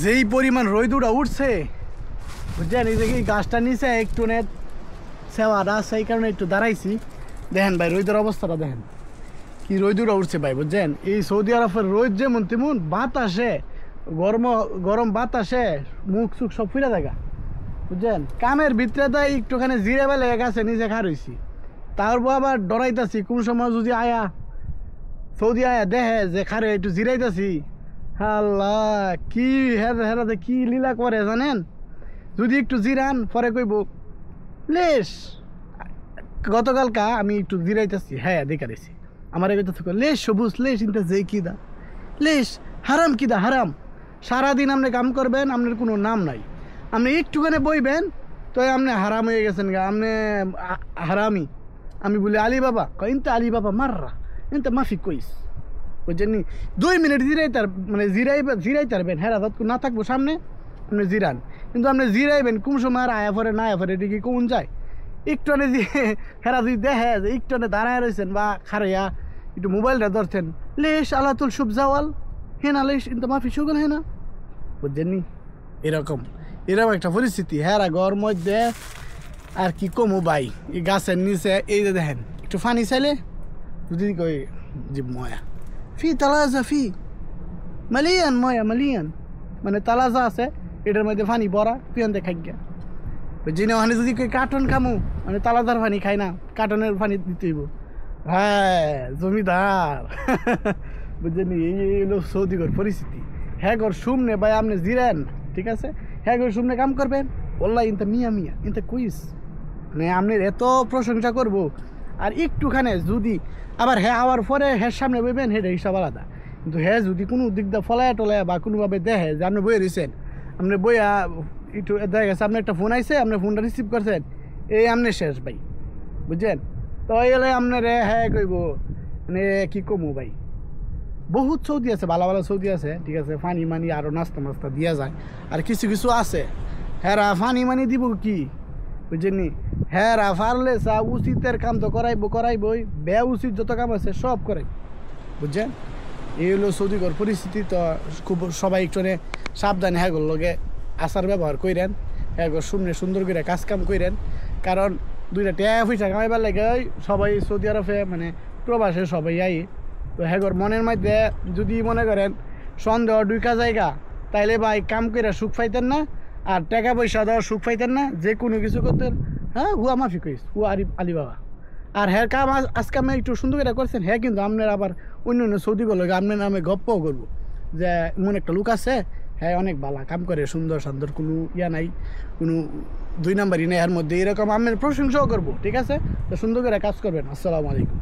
যেই পরিমাণ রোদুরা উঠছে বুঝছেন, এই যে গাছটা নিচে একটু সেওয়াটা আছে, এই কারণে একটু দাঁড়াইছি। দেখেন ভাই রোদের অবস্থাটা দেখেন, কি রোদুরা উঠছে ভাই বুঝছেন। এই সৌদি আরবের রোদ যেমন তেমন বাতাসে, গরম বাতাসে মুখ চুখ সব ফিরে থাকা বুঝছেন। কামের ভিতরে তো একটুখানি জিরে বেলে গেছে, নিজে খার হয়েছি, তারপর আবার ডরাইতেছি কোন সময় যদি আয়া সৌদি আয়া দেখে যে খারে একটু জিরাইতেছি, আল্লাহ কি হেরাতে কি লীলা করে জানেন। যদি একটু জিরান পরে কইব লেশ, গতকালকা আমি একটু জিরাইতেছি, হ্যাঁ দেখা দিছি আমার লেশ সবুজ লেশ ইনতে যে কিদা লেশ হারাম কিদা হারাম। সারাদিন আপনি কাম করবেন, আপনার কোনো নাম নাই, আপনি একটুখানে বইবেন তো আপনি হারাম হয়ে গেছেন গা, আপনি হারামি। আমি বলি আলী বাবা, ইনতে আলী বাবা মাররা ইনতে মাফি কইস বুঝছেন। 2 মিনিট মানে জিরাই তারবেন, হ্যাঁ রাত না থাকবো সামনে আপনি জিরান, কিন্তু আপনি জিরাইবেন কোন সময় আর আয়া পরে না আয়া পরে এটা কি কোন যায়। একটু যে হেরা যদি দেখে যে একটু দাঁড়ায় রয়েছেন বা খারাইয়া একটু মোবাইলটা ধরছেন, লেশ আলাতুল সুব জাওয়াল হেনা লেশ ইনতে মাফি সুগল হেনা বুঝছেন নি। এরকম একটা পরিস্থিতি হ্যাঁ ঘর মধ্যে। আর কি কমু ভাই, এই গাছের নিচে এই যে দেখেন একটু ফানি চাইলে যদি কই যে ময়া ফি তালাজা ফি মালিয়ান ময়া মালিয়ান, মানে তালাজা আছে এটার মধ্যে ফানি ভরা, তুই আনতে খাই গিয়া যিনি ওখানে যদি কার্টন খামু, মানে তালাদার পানি খাই না, কার্টনের পানি দিতে হইব। হ্যাঁ জমিদার বুঝছেন, এই হলো সৌদিগর পরিস্থিতি। হ্যাঁ ঘর শুমনে ভাই আপনি জিরেন ঠিক আছে, হ্যাঁ ঘর শুমনে কাম করবেন ওল্লা ইনতে মিয়া মিয়া ইনতে কুইস, মানে আপনার এত প্রশংসা করব। আর একটুখানে যদি আবার হ্যাঁ আবার পরে হ্যাঁ সামনে বইবেন, হেটা হিসাব আলাদা। কিন্তু হ্যাঁ যদি কোনো দিক দিয়ে ফলায়া টলায়া বা কোনোভাবে দেখে যে আপনি বইয়ে রয়েছেন, আপনি বইয়া একটু দেখা গেছে আপনার একটা ফোন আইসে, আপনি ফোনটা রিসিভ করছেন, এই আপনি শেষ ভাই বুঝছেন। তো এলে আপনার হ্যাঁ কইব মানে কি কমু ভাই। বহুত সৌদি আছে, ভালো ভালো সৌদি আছে ঠিক আছে, ফানি মানি আরও নাস্তা মাস্তা দিয়া যায়। আর কিছু কিছু আছে হ্যাঁ ফানি মানি দিব কি বুঝছেন, হ্যাঁ পারলে চা উচিতের কাম তো করাইবই, বে উচিত যত কাম আছে সব করাই বুঝছেন। এই হলো সৌদিগর পরিস্থিতি। তো খুব সবাই একটু সাবধানে হ্যাঁ লগে আচার ব্যবহার করেন, হ্যাঁ শুনে সুন্দর করে কাজ কাম করেন। কারণ 2টা টাকা পয়সা কামাইবার লাগে সবাই সৌদি আরবে মানে প্রবাসে সবাই আই। তো হ্যাঁ মনের মধ্যে যদি মনে করেন সন্দেহ ঢুকা জায়গা, তাইলে ভাই কাম করে সুখ পাইতেন না, আর টাকা পয়সা দেওয়ার সুখ পাইতেন না, যে কোনো কিছু করতেন হ্যাঁ হুয়া মাফি কইস হুয়া আলী বাবা। আর হ্যাঁ কাম আজকে আমি একটু সুন্দর করে করছেন, হ্যাঁ কিন্তু আপনার আবার অন্য সৌদিগুলো আপনার নামে গপ্পও করবো যে এমন একটা লোক আছে হ্যাঁ অনেক ভালো কাম করে, সুন্দর সুন্দর কোনো ইয়া নাই, কোনো 2 নাম্বারই নেই এর মধ্যে, এরকম আমি প্রশংসাও করবো ঠিক আছে। তো সুন্দর করে কাজ করবেন। আসসালামু আলাইকুম।